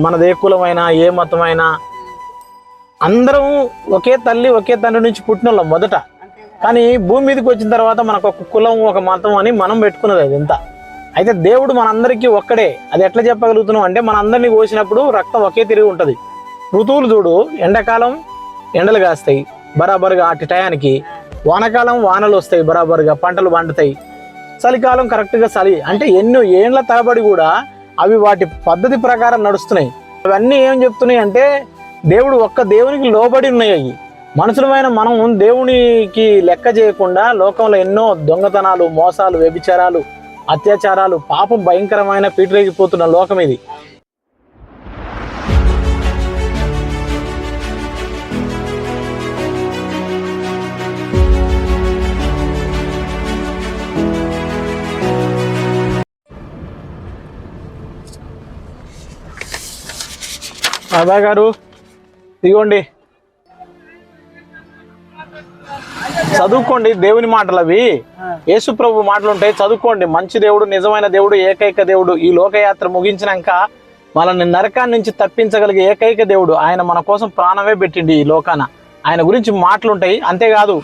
మనది ఏ కులమైనా ఏ మతమైనా అందరం ఒకే తల్లి ఒకే తండ్రి నుంచి పుట్టిన వాళ్ళం మొదట. కానీ భూమి మీదకి వచ్చిన తర్వాత మనకు ఒక కులం ఒక మతం అని మనం పెట్టుకున్నది అది ఎంత. అయితే దేవుడు మనందరికీ ఒక్కడే. అది ఎట్లా చెప్పగలుగుతున్నాం అంటే మనందరినీ కోసినప్పుడు రక్తం ఒకే తిరిగి ఉంటుంది. ఋతువులు చూడు, ఎండాకాలం ఎండలు కాస్తాయి బరాబరుగా అటు టయానికి, వానకాలం వానలు వస్తాయి బరాబరుగా, పంటలు పండుతాయి, చలికాలం కరెక్ట్గా చలి. అంటే ఎన్నో ఏండ్ల తరబడి కూడా అవి వాటి పద్ధతి ప్రకారం నడుస్తున్నాయి. అవన్నీ ఏం చెప్తున్నాయి అంటే దేవుడు ఒక్క దేవునికి లోబడి ఉన్నాయి. అవి మనుషులమైన మనం దేవునికి లెక్క చేయకుండా లోకంలో ఎన్నో దొంగతనాలు, మోసాలు, వ్యభిచారాలు, అత్యాచారాలు, పాపం భయంకరమైన పీటరేగిపోతున్న లోకం ఇది. బాబాయ్ గారు ఇదిగోండి, చదువుకోండి దేవుని మాటలు. అవి యేసు ప్రభు మాటలు ఉంటాయి, చదువుకోండి. మంచి దేవుడు, నిజమైన దేవుడు, ఏకైక దేవుడు, ఈ లోకయాత్ర ముగించినాక మనల్ని నరకాన్ని నుంచి తప్పించగలిగే ఏకైక దేవుడు. ఆయన మన కోసం ప్రాణమే పెట్టిండి ఈ లోకాన. ఆయన గురించి మాటలు ఉంటాయి. అంతేకాదు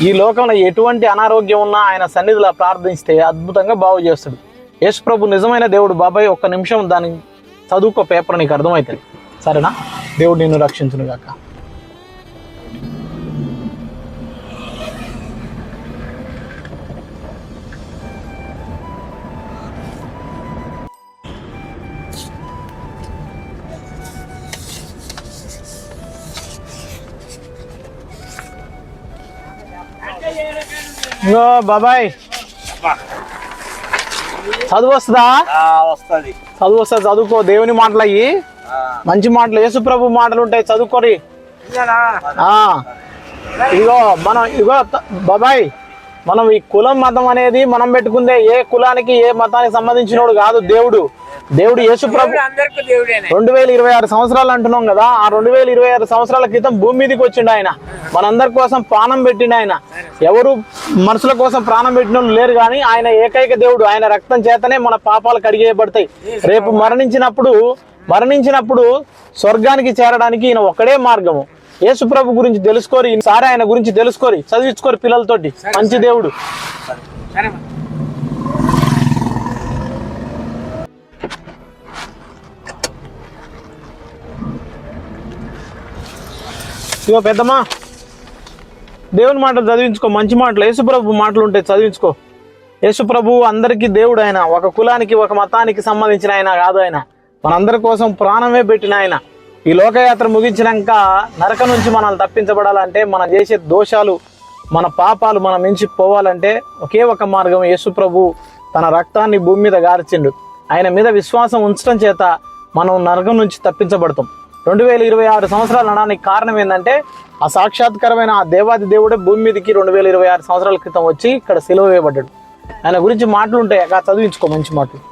ఈ లోకంలో ఎటువంటి అనారోగ్యం ఉన్నా ఆయన సన్నిధిలో ప్రార్థిస్తే అద్భుతంగా బాగు చేస్తాడు. యేసు ప్రభు నిజమైన దేవుడు. బాబాయ్ ఒక్క నిమిషం దాన్ని చదువుకో, పేపర్ నీకు అర్థమవుతుంది, సరేనా? దేవుడు నిన్ను రక్షించును గాక. ఇంకో బాబాయ్ చదువు వస్తుందా? చదువు వస్తుంది, చదువుకో. దేవుని మాటలు అయ్యి మంచి మాటలు, యేసు ప్రభు మాటలు ఉంటాయి, చదువుకోరి. ఇగో బాబాయ్, మనం ఈ కులం మతం అనేది మనం పెట్టుకుందే. ఏ కులానికి ఏ మతానికి సంబంధించినోడు కాదు దేవుడు. దేవుడు యేసు ప్రభు 2026 సంవత్సరాలు అంటున్నాం కదా. ఆ 2026 సంవత్సరాల క్రితం భూమి మీదకి వచ్చిండు ఆయన. మనందరి కోసం ప్రాణం పెట్టిండు ఆయన. ఎవరు మనుషుల కోసం ప్రాణం పెట్టిన లేరు, కానీ ఆయన ఏకైక దేవుడు. ఆయన రక్తం చేతనే మన పాపాలు కడిగేయబడతాయి. రేపు మరణించినప్పుడు స్వర్గానికి చేరడానికి ఈయన ఒక్కడే మార్గము. యేసు ప్రభు గురించి తెలుసుకోరి, ఈసారి ఆయన గురించి తెలుసుకోరి, చదివించుకోరి పిల్లలతోటి. మంచి దేవుడు. ఇగో పెద్దమ్మా, దేవుని మాటలు చదివించుకో, మంచి మాటలు. యేసు ప్రభు మాటలు ఉంటాయి, చదివించుకో. యేసు ప్రభు అందరికీ దేవుడు. ఆయన ఒక కులానికి ఒక మతానికి సంబంధించిన ఆయన కాదు. ఆయన మనందరి కోసం ప్రాణమే పెట్టిన ఆయన. ఈ లోకయాత్ర ముగించినాక నరకం నుంచి మనల్ని తప్పించబడాలంటే, మనం చేసే దోషాలు, మన పాపాలు మనం మించి పోవాలంటే ఒకే ఒక మార్గం. యేసు ప్రభు తన రక్తాన్ని భూమి మీద గార్చిండు. ఆయన మీద విశ్వాసం ఉంచడం చేత మనం నరకం నుంచి తప్పించబడతాం. 2026 సంవత్సరాలు అనడానికి కారణం ఏంటంటే ఆ సాక్షాత్కరమైన ఆ దేవాది దేవుడే భూమి మీదకి 2026 సంవత్సరాల క్రితం వచ్చి ఇక్కడ సిలువ వేయబడ్డాడు. ఆయన గురించి మాటలు ఉంటాయి, అక్కడ చదివించుకో మంచి మాటలు.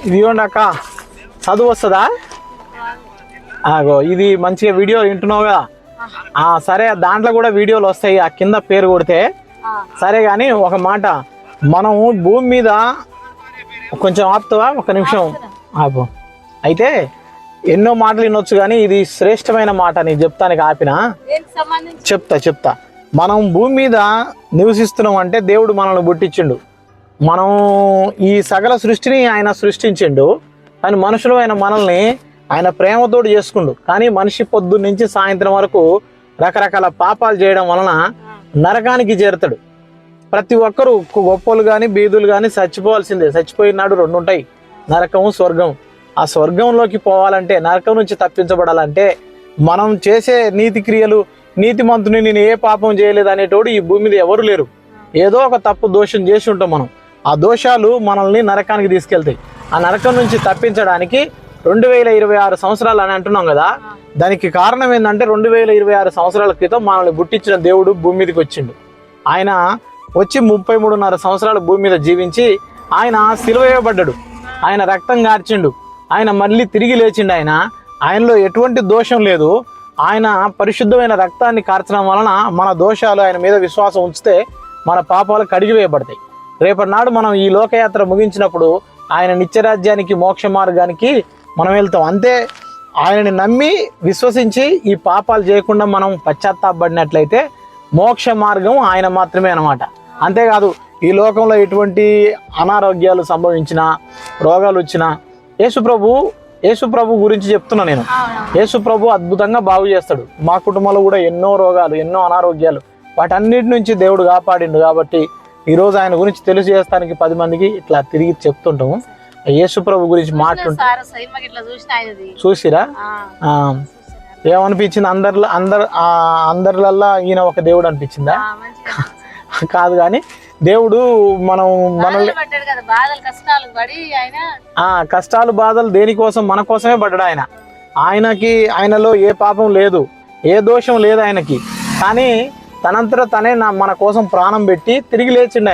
ఇదిగోండి అక్క, చదువు వస్తుందా? ఆగో ఇది మంచిగా వీడియో వింటున్నావు కదా. సరే, దాంట్లో కూడా వీడియోలు వస్తాయి, ఆ కింద పేరు కొడితే. సరే కానీ ఒక మాట, మనం భూమి మీద కొంచెం ఆపుతావా? ఒక నిమిషం ఆపు. అయితే ఎన్నో మాటలు వినొచ్చు, కానీ ఇది శ్రేష్టమైన మాట. నీకు చెప్తానికి ఆపినా? చెప్తా. మనం భూమి మీద నివసిస్తున్నాం అంటే దేవుడు మనల్ని పుట్టించిండు. మనం ఈ సకల సృష్టిని ఆయన సృష్టించిండు, కానీ మనుషులు అయిన మనల్ని ఆయన ప్రేమతోడు చేసుకుండు. కానీ మనిషి పొద్దున్న నుంచి సాయంత్రం వరకు రకరకాల పాపాలు చేయడం వలన నరకానికి చేరుతాడు. ప్రతి ఒక్కరు, గొప్పలు కానీ బీదులు కానీ చచ్చిపోవాల్సిందే. చచ్చిపోయినాడు 2 ఉంటాయి, నరకము, స్వర్గం. ఆ స్వర్గంలోకి పోవాలంటే, నరకం నుంచి తప్పించబడాలంటే మనం చేసే నీతి క్రియలు, నీతిమంతుని నేను ఏ పాపం చేయలేదు అనేటోడు ఈ భూమి మీద ఎవరు లేరు. ఏదో ఒక తప్పు దోషం చేసి ఉంటాం మనం. ఆ దోషాలు మనల్ని నరకానికి తీసుకెళ్తాయి. ఆ నరకం నుంచి తప్పించడానికి 2026 సంవత్సరాలు అని అంటున్నాం కదా. దానికి కారణం ఏంటంటే 2026 సంవత్సరాల క్రితం మనల్ని పుట్టించిన దేవుడు భూమి మీదకి వచ్చిండు. ఆయన వచ్చి 33.5 సంవత్సరాలు భూమి మీద జీవించి ఆయన సిలువ వేయబడ్డాడు. ఆయన రక్తం గార్చిండు. ఆయన మళ్ళీ తిరిగి లేచిండు. ఆయనలో ఎటువంటి దోషం లేదు. ఆయన పరిశుద్ధమైన రక్తాన్ని కార్చడం వలన మన దోషాలు ఆయన మీద విశ్వాసం ఉంచితే మన పాపాలు కడిగివేయబడతాయి. రేపటి నాడు మనం ఈ లోకయాత్ర ముగించినప్పుడు ఆయన నిత్యరాజ్యానికి మోక్ష మార్గానికి మనం వెళ్తాం. అంతే ఆయనని నమ్మి విశ్వసించి ఈ పాపాలు చేయకుండా మనం పశ్చాత్తాపడినట్లయితే మోక్ష మార్గం ఆయన మాత్రమే అన్నమాట. అంతేకాదు ఈ లోకంలో ఎటువంటి అనారోగ్యాలు సంభవించినా రోగాలు వచ్చినా యేసుప్రభు గురించి చెప్తున్నా నేను. యేసుప్రభు అద్భుతంగా బాగు చేస్తాడు. మా కుటుంబంలో కూడా ఎన్నో రోగాలు ఎన్నో అనారోగ్యాలు వాటన్నిటి నుంచి దేవుడు కాపాడిండు. కాబట్టి ఈరోజు ఆయన గురించి తెలియజేస్తానికి 10 మందికి ఇట్లా తిరిగి చెప్తుంటాము. యేసుప్రభు గురించి మాట్లాడుతూ చూసిరా ఏమనిపించింది? అందరిలల్లా ఈయన ఒక దేవుడు అనిపించిందా? కాదు, కానీ దేవుడు మనల్ని కష్టాలు బాధలు దేనికోసం? మన కోసమే పడ్డాడు ఆయన. ఆయనలో ఏ పాపం లేదు, ఏ దోషం లేదు ఆయనకి. కానీ తనంతట తనే మన కోసం ప్రాణం పెట్టి తిరిగి లేచిండు.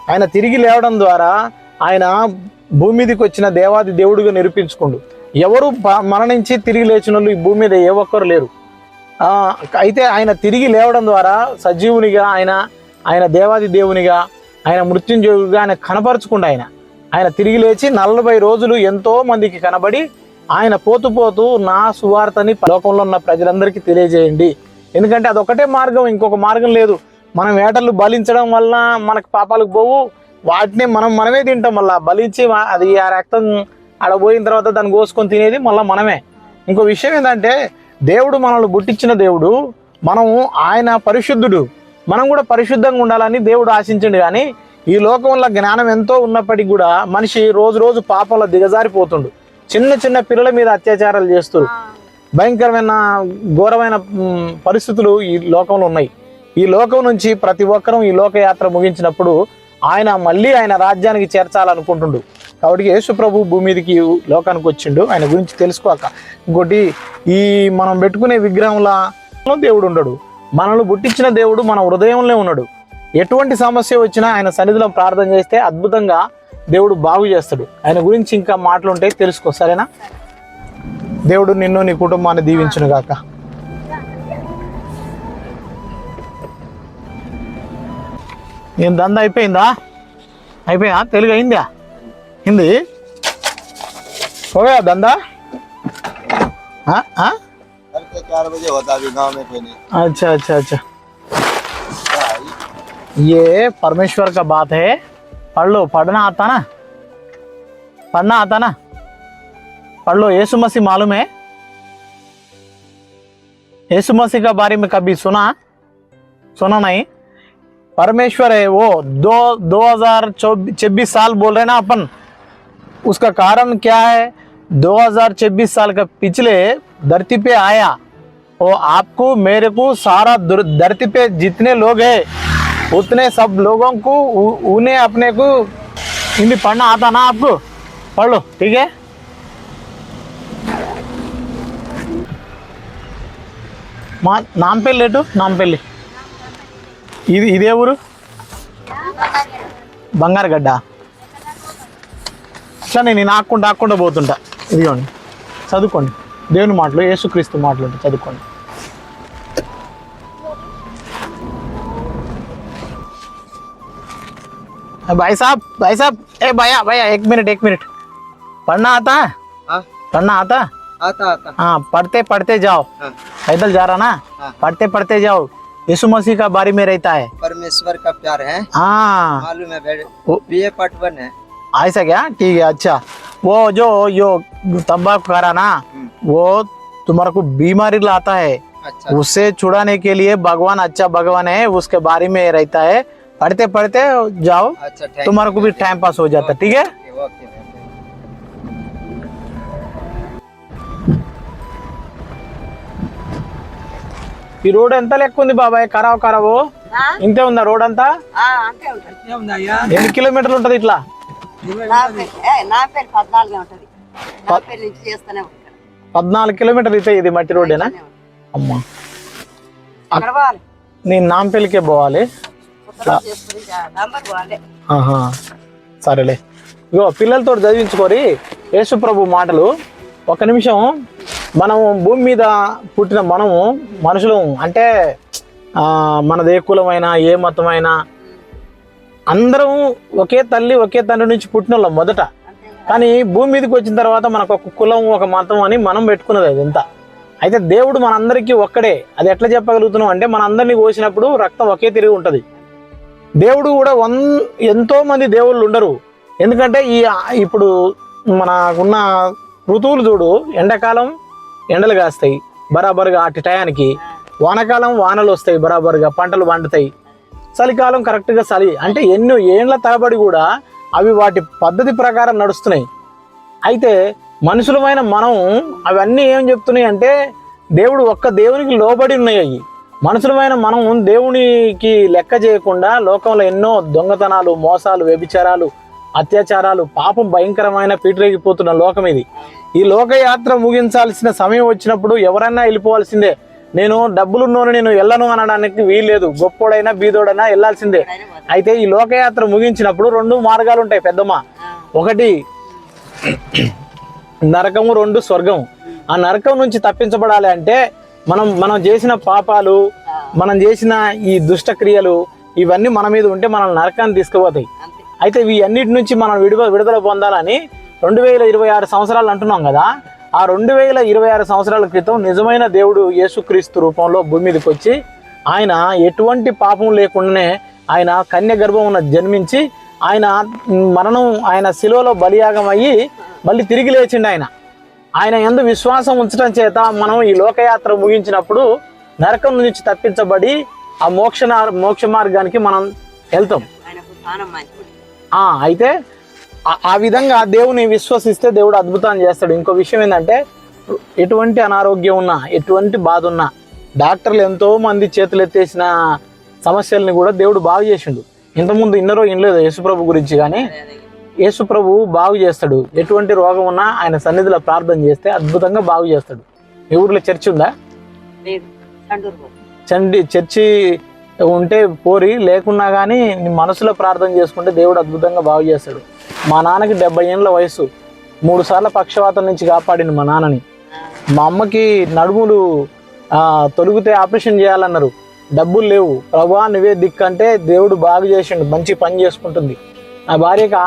ఆయన తిరిగి లేవడం ద్వారా ఆయన భూమి మీదకి వచ్చిన దేవాది దేవుడిగా నిరూపించుకుండు. ఎవరు మరణించి తిరిగి లేచిన వాళ్ళు ఈ భూమి మీద ఏ ఒక్కరు లేరు. అయితే ఆయన తిరిగి లేవడం ద్వారా సజీవునిగా ఆయన దేవాది దేవునిగా ఆయన మృత్యుంజయుడిగా ఆయన కనపరుచుకుండు. ఆయన తిరిగి లేచి 40 రోజులు ఎంతో మందికి కనబడి ఆయన పోతూ నా సువార్తని లోకంలో ఉన్న ప్రజలందరికీ తెలియజేయండి. ఎందుకంటే అదొకటే మార్గం, ఇంకొక మార్గం లేదు. మనం వేటలు బలించడం వల్ల మనకు పాపాలకు పోవు, వాటిని మనమే తింటాం. మళ్ళీ బలించి అది ఆ రక్తం ఆడ పోయిన తర్వాత దాన్ని కోసుకొని తినేది మళ్ళీ మనమే. ఇంకో విషయం ఏంటంటే దేవుడు మనల్ని పుట్టించిన దేవుడు, ఆయన పరిశుద్ధుడు, మనం కూడా పరిశుద్ధంగా ఉండాలని దేవుడు ఆశించండు. కానీ ఈ లోకంలో జ్ఞానం ఎంతో ఉన్నప్పటికీ కూడా మనిషి రోజు పాపంలో దిగజారిపోతుండు. చిన్న పిల్లల మీద అత్యాచారాలు చేస్తారు. భయంకరమైన ఘోరమైన పరిస్థితులు ఈ లోకంలో ఉన్నాయి. ఈ లోకం నుంచి ప్రతి ఒక్కరూ ఈ లోకయాత్ర ముగించినప్పుడు మళ్ళీ ఆయన రాజ్యానికి చేర్చాలనుకుంటుండు. కాబట్టి యేసుప్రభు భూమి మీదకి లోకానికి వచ్చిండు. ఆయన గురించి తెలుసుకోక ఇంకోటి, ఈ మనం పెట్టుకునే విగ్రహంలో దేవుడు ఉండడు. మనల్ని పుట్టించిన దేవుడు మన హృదయంలో ఉన్నాడు. ఎటువంటి సమస్య వచ్చినా ఆయన సన్నిధిలో ప్రార్థన చేస్తే అద్భుతంగా దేవుడు బాగు చేస్తాడు. ఆయన గురించి ఇంకా మాటలు ఉంటాయి, తెలుసుకో. సరేనా? దేవుడు నిన్ను నీ కుటుంబాన్ని దీవించును గాక. నేను దందా అయిపోయిందా? తెలుగు అయిందా? హిందీ పోయా దందా? अच्छा ये परमेश्वर का बात है. पढ़ लो. पढ़ना आता ना? पढ़ लो. यीशु मसीह मालूम है? यीशु मसीह का बारे में कभी सुना नहीं? परमेश्वर है वो. 2026 साल बोल रहे ना अपन. उसका कारण क्या है? 2026 साल का पिछले धरती पे आया. वो आपको मेरे को सारा धरती पे जितने लोग हैं उतने सब लोगों को उन्हें अपने को हिंदी पढ़ना आता ना? आपको पढ़ लो. ठीक है? नाम पे लेटू. नाम पे ले. ఇదే ఊరు? బంగారుగడ్డ. ఇట్లా నేను ఆక్కుండా పోతుంటా. ఇదిగోండి, చదువుకోండి. దేవుని మాటలు, యేసుక్రీస్తు మాటలు ఉంటాయి, చదువుకోండి. भाई साहब ए भैया 1 मिनट. पढ़ना आता है? पढ़ना आता? हाँ, पढ़ते जाओ. पैदल जा रहा ना? पढ़ते जाओ. यीशु मसीह का बारे में रहता है. परमेश्वर का प्यार है. हाँ मालूम है. बीए पार्ट 1 है. ऐसा क्या? ठीक है. अच्छा, वो जो तंबाकू खा रहा ना, वो तुम्हारे को बीमारी लाता है. अच्छा. उससे छुड़ाने के लिए भगवान अच्छा भगवान है, उसके बारे में रहता है. पढ़ते जाओ. अच्छा, तुम्हारे को भी टाइम पास हो जाता. ठीक है? ఈ రోడ్ ఎంత లెక్క ఉంది బాబాయ్? కరావు ఇంతే ఉందా రోడ్ అంతా? ఎన్ని కిలోమీటర్లు ఉంటది ఇట్లా? 14 కిలోమీటర్లు అయితే ఇది మట్టి రోడ్డేనా? అమ్మా, నేను నాంపల్లికే పోవాలి. సరేలే. ఇగో పిల్లలతో చదివించుకోరి యేసు ప్రభు మాటలు. 1 నిమిషం మనం భూమి మీద పుట్టిన మనము మనుషులు అంటే మనది ఏ కులమైనా ఏ మతమైనా అందరం ఒకే తల్లి ఒకే తండ్రి నుంచి పుట్టిన వాళ్ళం మొదట. కానీ భూమి మీదకి వచ్చిన తర్వాత మనకు ఒక కులం ఒక మతం అని మనం పెట్టుకున్నది అది ఎంత. అయితే దేవుడు మనందరికీ ఒక్కడే. అది ఎట్లా చెప్పగలుగుతున్నాం అంటే మనందరినీ కోసినప్పుడు రక్తం ఒకే తిరిగి ఉంటుంది. దేవుడు కూడా ఎంతో మంది దేవుళ్ళు ఉండరు. ఎందుకంటే ఇప్పుడు మనకున్న ఋతువులు చూడు, ఎండాకాలం ఎండలు కాస్తాయి బరాబరుగా అటు టయానికి, వానకాలం వానలు వస్తాయి బరాబరుగా, పంటలు పండుతాయి, చలికాలం కరెక్ట్గా చలి. అంటే ఎన్నో ఏళ్ళ తరబడి కూడా అవి వాటి పద్ధతి ప్రకారం నడుస్తున్నాయి. అయితే మనుషులమైన మనం అవన్నీ ఏం చెప్తున్నాయి అంటే దేవుడు ఒక్క దేవునికి లోబడి ఉన్నాయి. అవి మనుషులమైన మనం దేవునికి లెక్క చేయకుండా లోకంలో ఎన్నో దొంగతనాలు, మోసాలు, వ్యభిచారాలు, అత్యాచారాలు, పాపం భయంకరమైన పీటరేగిపోతున్న లోకం ఇది. ఈ లోకయాత్ర ముగించాల్సిన సమయం వచ్చినప్పుడు ఎవరన్నా వెళ్ళిపోవాల్సిందే. నేను డబ్బులున్నోను నేను వెళ్ళను అనడానికి వీల్లేదు. గొప్పోడైనా బీదోడైనా వెళ్ళాల్సిందే. అయితే ఈ లోకయాత్ర ముగించినప్పుడు 2 మార్గాలు ఉంటాయి పెద్దమ్మ. ఒకటి నరకము, 2 స్వర్గం. ఆ నరకం నుంచి తప్పించబడాలి అంటే మనం చేసిన పాపాలు, మనం చేసిన ఈ దుష్టక్రియలు ఇవన్నీ మన మీద ఉంటే మనల్ని నరకాన్ని తీసుకుపోతాయి. అయితే ఇవి అన్నిటి నుంచి మనం విడుదల పొందాలని 2026 సంవత్సరాలు అంటున్నాం కదా. ఆ 2026 సంవత్సరాల క్రితం నిజమైన దేవుడు యేసుక్రీస్తు రూపంలో భూమి మీదకి వచ్చి ఆయన ఎటువంటి పాపం లేకుండానే ఆయన కన్య గర్భమున జన్మించి ఆయన మరణం, ఆయన శిలువలో బలియాగం అయ్యి మళ్ళీ తిరిగి లేచిండు. ఆయన యందు విశ్వాసం ఉంచడం చేత మనం ఈ లోకయాత్ర ముగించినప్పుడు నరకం నుంచి తప్పించబడి ఆ మోక్ష మార్గానికి మనం వెళ్తాం. అయితే ఆ విధంగా దేవుని విశ్వసిస్తే దేవుడు అద్భుతాన్ని చేస్తాడు. ఇంకో విషయం ఏంటంటే ఎటువంటి అనారోగ్యం ఉన్నా, ఎటువంటి బాధ ఉన్నా, డాక్టర్లు ఎంతో మంది చేతులు ఎత్తేసిన సమస్యల్ని కూడా దేవుడు బాగు చేసిండు. ఇంతకుముందు ఇన్నరో ఇనలేదు యేసుప్రభు గురించి, కానీ యేసుప్రభు బాగు చేస్తాడు. ఎటువంటి రోగం ఉన్నా ఆయన సన్నిధిలో ప్రార్థన చేస్తే అద్భుతంగా బాగు చేస్తాడు. మీ ఊర్లో చర్చి ఉందా? చర్చి ఉంటే పోరి, లేకున్నా కానీ నీ మనసులో ప్రార్థన చేసుకుంటే దేవుడు అద్భుతంగా బాగు చేస్తాడు. మా నాన్నకి 70 ఏళ్ళ వయసు, 3 సార్లు పక్షవాతం నుంచి కాపాడింది మా నాన్నని. మా అమ్మకి నడుములు తొలిగితే ఆపరేషన్ చేయాలన్నారు, డబ్బులు లేవు. ప్రభువా నువ్వే దిక్కు అంటే దేవుడు బాగు చేసిండు, మంచి పని చేసుకుంటుంది. నా భార్యకి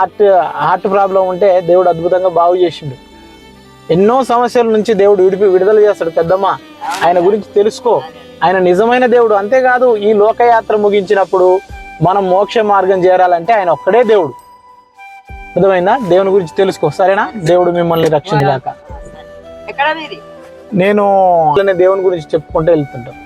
హార్ట్ ప్రాబ్లం ఉంటే దేవుడు అద్భుతంగా బాగు చేసిండు. ఎన్నో సమస్యల నుంచి దేవుడు విడుదల చేస్తాడు పెద్దమ్మ. ఆయన గురించి తెలుసుకో. ఆయన నిజమైన దేవుడు. అంతేకాదు ఈ లోకయాత్ర ముగించినప్పుడు మనం మోక్ష మార్గం చేరాలంటే ఆయన ఒక్కడే దేవుడు. అర్థమైందా? దేవుని గురించి తెలుసుకో, సరేనా? దేవుడు మిమ్మల్ని రక్షించగాక. నేను దేవుని గురించి చెప్పుకుంటూ వెళ్తుంటాను.